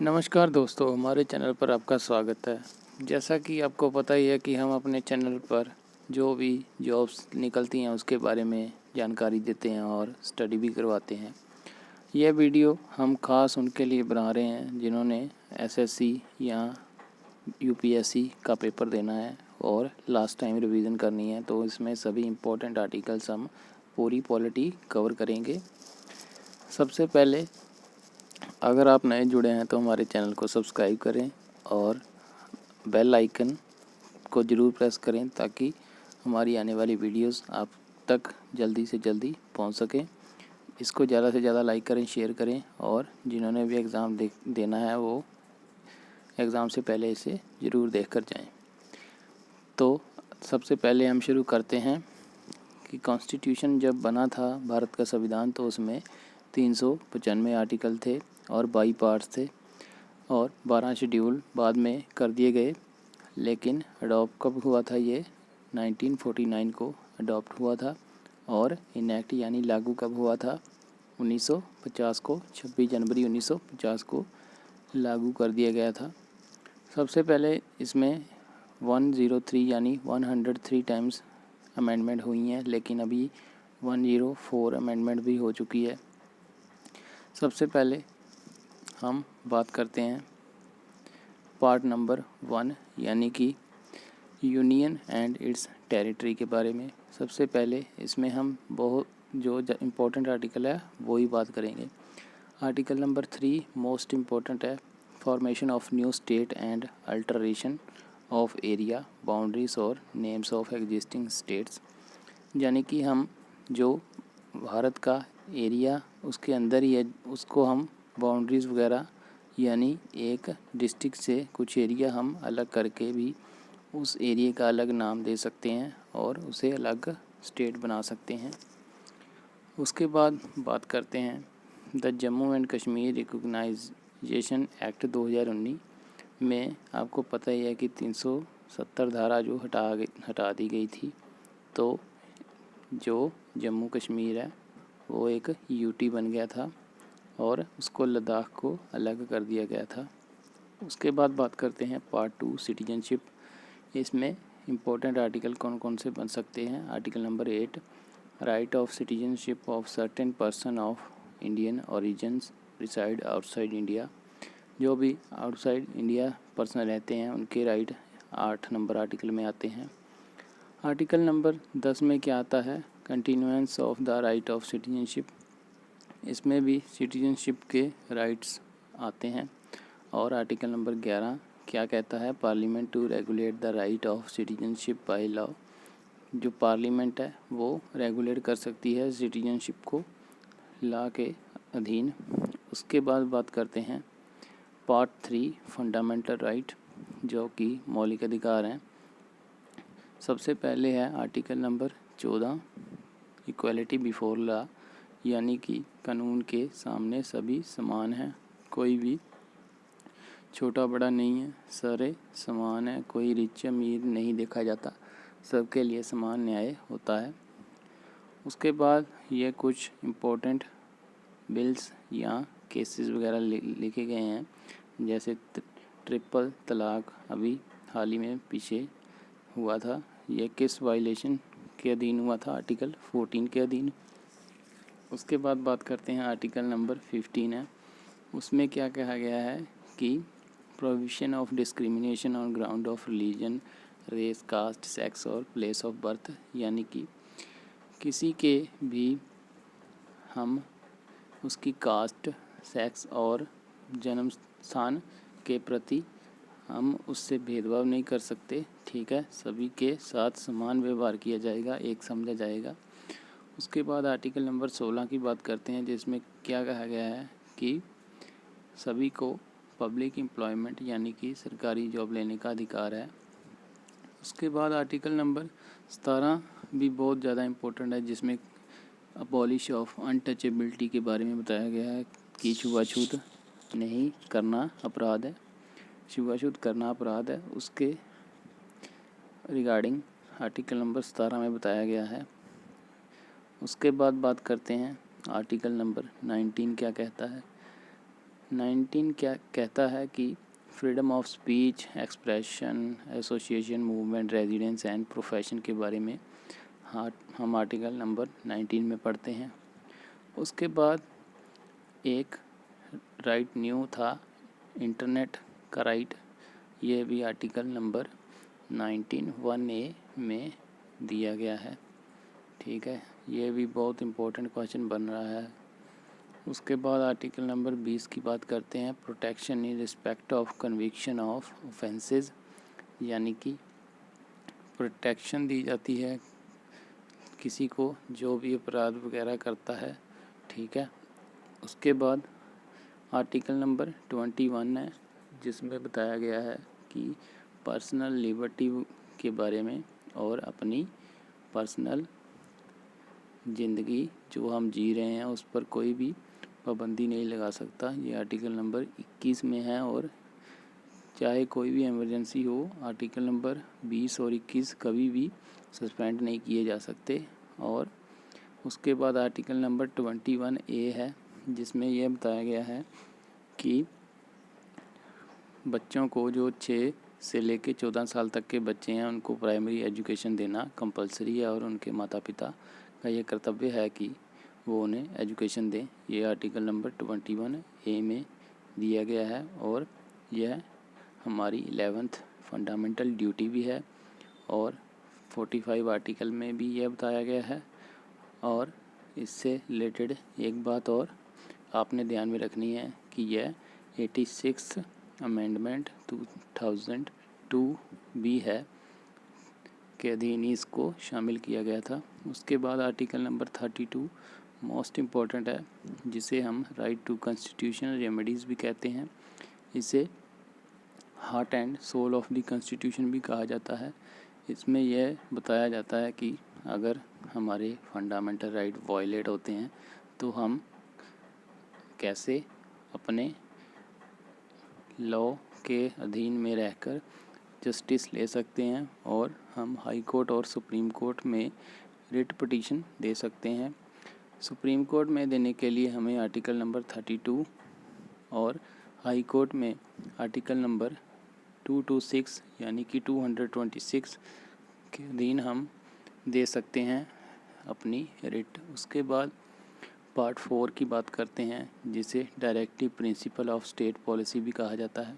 नमस्कार दोस्तों, हमारे चैनल पर आपका स्वागत है। जैसा कि आपको पता ही है कि हम अपने चैनल पर जो भी जॉब्स निकलती हैं उसके बारे में जानकारी देते हैं और स्टडी भी करवाते हैं। यह वीडियो हम खास उनके लिए बना रहे हैं जिन्होंने एसएससी या यूपीएससी का पेपर देना है और लास्ट टाइम रिवीजन करनी है, तो इसमें सभी इम्पोर्टेंट आर्टिकल्स हम पूरी पॉलिटी कवर करेंगे। सबसे पहले अगर आप नए जुड़े हैं तो हमारे चैनल को सब्सक्राइब करें और बेल आइकन को ज़रूर प्रेस करें ताकि हमारी आने वाली वीडियोस आप तक जल्दी से जल्दी पहुंच सकें। इसको ज़्यादा से ज़्यादा लाइक करें, शेयर करें और जिन्होंने भी एग्ज़ाम देना है वो एग्ज़ाम से पहले इसे ज़रूर देख कर जाएँ। तो सबसे पहले हम शुरू करते हैं कि कॉन्स्टिट्यूशन जब बना था भारत का संविधान तो उसमें 395 आर्टिकल थे और 22 पार्ट्स थे और 12 शेड्यूल बाद में कर दिए गए। लेकिन अडॉप्ट कब हुआ था? ये 1949 को अडॉप्ट हुआ था और इनैक्ट यानी लागू कब हुआ था? 1950 को, 26 जनवरी 1950 को लागू कर दिया गया था। सबसे पहले इसमें 103 यानी 103 टाइम्स अमेंडमेंट हुई हैं, लेकिन अभी 104 अमेंडमेंट भी हो चुकी है। सबसे पहले हम बात करते हैं पार्ट नंबर 1 यानी कि यूनियन एंड इट्स टेरिटरी के बारे में। सबसे पहले इसमें हम बहुत जो इम्पोर्टेंट आर्टिकल है वो ही बात करेंगे। आर्टिकल नंबर 3 मोस्ट इम्पोर्टेंट है, formation of new state and alteration of area boundaries और नेम्स ऑफ एग्जिस्टिंग स्टेट्स। यानी कि हम जो भारत का एरिया उसके अंदर ही है उसको हम बाउंड्रीज़ वगैरह यानी एक डिस्ट्रिक्ट से कुछ एरिया हम अलग करके भी उस एरिया का अलग नाम दे सकते हैं और उसे अलग स्टेट बना सकते हैं। उसके बाद बात करते हैं the Jammu and Kashmir reorganisation act 2019 में। आपको पता ही है कि 370 धारा जो हटा दी गई थी, तो जो जम्मू कश्मीर है वो एक यूटी बन गया था और उसको लद्दाख को अलग कर दिया गया था। उसके बाद बात करते हैं पार्ट 2 सिटीजनशिप। इसमें इम्पोर्टेंट आर्टिकल कौन कौन से बन सकते हैं? Article number 8 right of citizenship of certain person of Indian origins reside outside India. जो भी आउटसाइड इंडिया पर्सन रहते हैं उनके राइट 8 नंबर आर्टिकल में आते हैं। आर्टिकल नंबर 10 में क्या आता है? Continuance of the right of citizenship. इसमें भी सिटीजनशिप के राइट्स आते हैं। और आर्टिकल नंबर 11 क्या कहता है? Parliament to regulate the right of citizenship by law. जो पार्लियामेंट है वो रेगुलेट कर सकती है सिटीजनशिप को लॉ के अधीन। उसके बाद बात करते हैं पार्ट 3 फंडामेंटल राइट, जो कि मौलिक अधिकार हैं। सबसे पहले है article number 14 equality before law, यानी कि कानून के सामने सभी समान हैं, कोई भी छोटा बड़ा नहीं है, सारे समान हैं, कोई रिच अमीर नहीं देखा जाता, सबके लिए समान न्याय होता है। उसके बाद ये कुछ इम्पोर्टेंट बिल्स या केसेस वगैरह लिखे गए हैं, जैसे ट्रिपल तलाक अभी हाल ही में पीछे हुआ था। ये किस वायलेशन के अधीन हुआ था? आर्टिकल 14 के अधीन। उसके बाद बात करते हैं आर्टिकल नंबर 15 है। उसमें क्या कहा गया है कि provision of discrimination on ground of religion, race, caste, sex और प्लेस ऑफ बर्थ। यानी कि किसी के भी हम उसकी कास्ट, सेक्स और जन्म स्थान के प्रति हम उससे भेदभाव नहीं कर सकते, ठीक है। सभी के साथ समान व्यवहार किया जाएगा, एक समझा जाएगा। उसके बाद आर्टिकल नंबर 16 की बात करते हैं, जिसमें क्या कहा गया है कि सभी को पब्लिक एम्प्लॉयमेंट यानी कि सरकारी जॉब लेने का अधिकार है। उसके बाद आर्टिकल नंबर 17 भी बहुत ज़्यादा इम्पोर्टेंट है, जिसमें अबॉलिश ऑफ अनटचेबिलिटी के बारे में बताया गया है कि छुआछूत नहीं करना अपराध है, छुआछूत करना अपराध है। उसके रिगार्डिंग आर्टिकल नंबर 17 में बताया गया है। उसके बाद बात करते हैं आर्टिकल नंबर 19 क्या कहता है। 19 क्या कहता है कि freedom of speech, expression, association, movement, residence and profession के बारे में हम आर्टिकल नंबर 19 में पढ़ते हैं। उसके बाद एक राइट न्यू था, इंटरनेट का राइट, ये भी आर्टिकल नंबर 19(1)(a) में दिया गया है। ठीक है, ये भी बहुत इम्पोर्टेंट क्वेश्चन बन रहा है। उसके बाद आर्टिकल नंबर 20 की बात करते हैं, protection in respect of conviction of offences, यानी कि प्रोटेक्शन दी जाती है किसी को जो भी अपराध वगैरह करता है। ठीक है, उसके बाद आर्टिकल नंबर 21 है, जिसमें बताया गया है कि पर्सनल लिबर्टी के बारे में और अपनी पर्सनल ज़िंदगी जो हम जी रहे हैं उस पर कोई भी पाबंदी नहीं लगा सकता। ये आर्टिकल नंबर 21 में है, और चाहे कोई भी इमरजेंसी हो, आर्टिकल नंबर 20 और 21 कभी भी सस्पेंड नहीं किए जा सकते। और उसके बाद आर्टिकल नंबर 21(a) है, जिसमें यह बताया गया है कि बच्चों को जो 6 से लेकर 14 साल तक के बच्चे हैं उनको प्राइमरी एजुकेशन देना कंपलसरी है, और उनके माता पिता का ये कर्तव्य है कि वो उन्हें एजुकेशन दें। ये आर्टिकल नंबर 21(a) में दिया गया है, और यह हमारी 11th फंडामेंटल ड्यूटी भी है। और 45 आर्टिकल में भी यह बताया गया है। और इससे रिलेटेड एक बात और आपने ध्यान में रखनी है कि यह 86 अमेंडमेंट 2002 भी है के अधीन इसको शामिल किया गया था। उसके बाद आर्टिकल नंबर 32 मोस्ट इम्पॉर्टेंट है, जिसे हम राइट टू कॉन्स्टिट्यूशनल रेमेडीज़ भी कहते हैं। इसे heart and soul of the constitution भी कहा जाता है। इसमें यह बताया जाता है कि अगर हमारे फंडामेंटल राइट वायलेट होते हैं तो हम कैसे अपने लॉ के अधीन में रहकर जस्टिस ले सकते हैं, और हम हाई कोर्ट और सुप्रीम कोर्ट में रिट पिटीशन दे सकते हैं। सुप्रीम कोर्ट में देने के लिए हमें आर्टिकल नंबर 32 और हाई कोर्ट में आर्टिकल नंबर 226 यानी कि 226 के अधीन हम दे सकते हैं अपनी रिट। उसके बाद पार्ट 4 की बात करते हैं, जिसे directive principle of state policy भी कहा जाता है।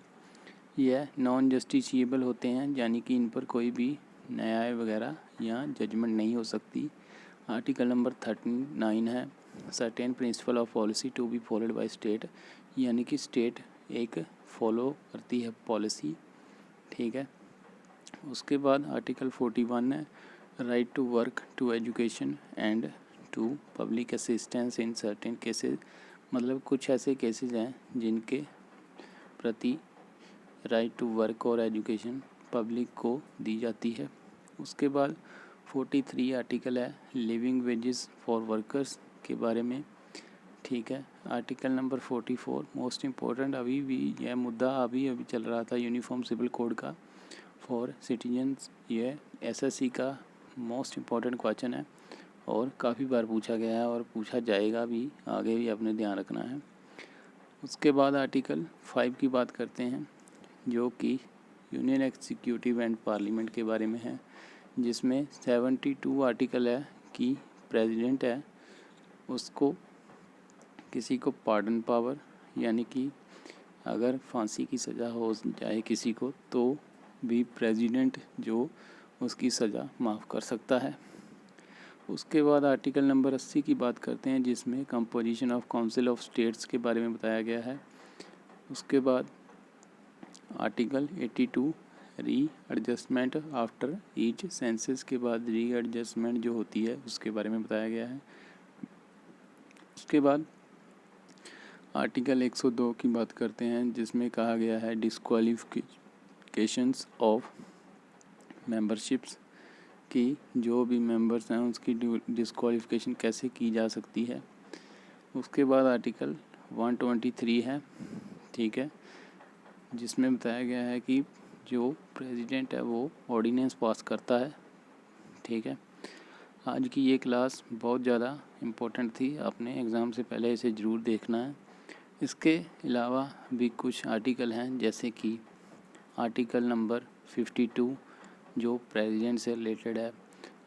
यह नॉन जस्टिशिएबल होते हैं, यानी कि इन पर कोई भी न्याय वगैरह या जजमेंट नहीं हो सकती। आर्टिकल नंबर 39 है, certain principle of policy to be followed by state, यानी कि स्टेट एक फॉलो करती है पॉलिसी। ठीक है, उसके बाद आर्टिकल 41 है, right to work to education and to public assistance in certain cases, मतलब कुछ ऐसे केसेस हैं जिनके प्रति राइट टू वर्क और एजुकेशन पब्लिक को दी जाती है। उसके बाद 43 आर्टिकल है, लिविंग वेजेस फॉर वर्कर्स के बारे में। ठीक है, आर्टिकल नंबर 44 मोस्ट इम्पोर्टेंट, अभी भी यह मुद्दा अभी चल रहा था, यूनिफॉर्म सिविल कोड का फॉर सिटीजन्स। ये एसएससी का मोस्ट इम्पोर्टेंट क्वेश्चन है और काफ़ी बार पूछा गया है और पूछा जाएगा भी, आगे भी आपने ध्यान रखना है। उसके बाद आर्टिकल 5 की बात करते हैं, जो कि यूनियन एग्जीक्यूटिव एंड पार्लियामेंट के बारे में है, जिसमें 72 आर्टिकल है कि प्रेसिडेंट है उसको किसी को पार्डन पावर, यानी कि अगर फांसी की सज़ा हो जाए किसी को तो भी प्रेसिडेंट जो उसकी सज़ा माफ़ कर सकता है। उसके बाद आर्टिकल नंबर 80 की बात करते हैं, जिसमें composition of council of states के बारे में बताया गया है। उसके बाद आर्टिकल 82 री एडजस्टमेंट आफ्टर ईच सेंसस के बाद री एडजस्टमेंट जो होती है उसके बारे में बताया गया है। उसके बाद आर्टिकल 102 की बात करते हैं, जिसमें कहा गया है डिस्क्वालिफिकेशंस ऑफ मेंबरशिप्स की जो भी मेंबर्स हैं उसकी डिस्क्वालिफिकेशन कैसे की जा सकती है। उसके बाद आर्टिकल 123 है, ठीक है, जिसमें बताया गया है कि जो प्रेसिडेंट है वो ऑर्डिनेंस पास करता है। ठीक है, आज की ये क्लास बहुत ज़्यादा इम्पोर्टेंट थी, आपने एग्ज़ाम से पहले इसे ज़रूर देखना है। इसके अलावा भी कुछ आर्टिकल हैं, जैसे कि आर्टिकल नंबर 52 जो प्रेसिडेंट से रिलेटेड है,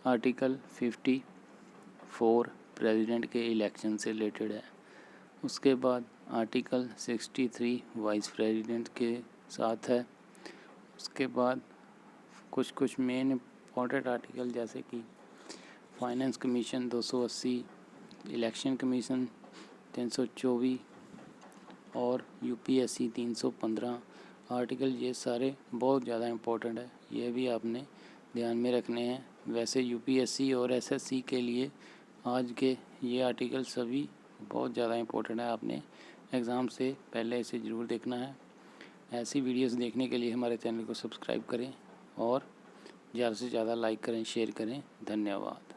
आर्टिकल 54 प्रेसिडेंट के इलेक्शन से रिलेटेड है। उसके बाद आर्टिकल 63 वाइस प्रेसिडेंट के साथ है। उसके बाद कुछ मेन इम्पॉर्टेंट आर्टिकल, जैसे कि फाइनेंस कमीशन 280, इलेक्शन कमीशन 324 और यूपीएससी 315 आर्टिकल, ये सारे बहुत ज़्यादा इम्पोर्टेंट है, ये भी आपने ध्यान में रखने हैं। वैसे यूपीएससी और एसएससी के लिए आज के ये आर्टिकल सभी बहुत ज़्यादा इम्पोर्टेंट है, आपने एग्ज़ाम से पहले इसे ज़रूर देखना है। ऐसी वीडियोस देखने के लिए हमारे चैनल को सब्सक्राइब करें और ज़्यादा से ज़्यादा लाइक करें, शेयर करें। धन्यवाद।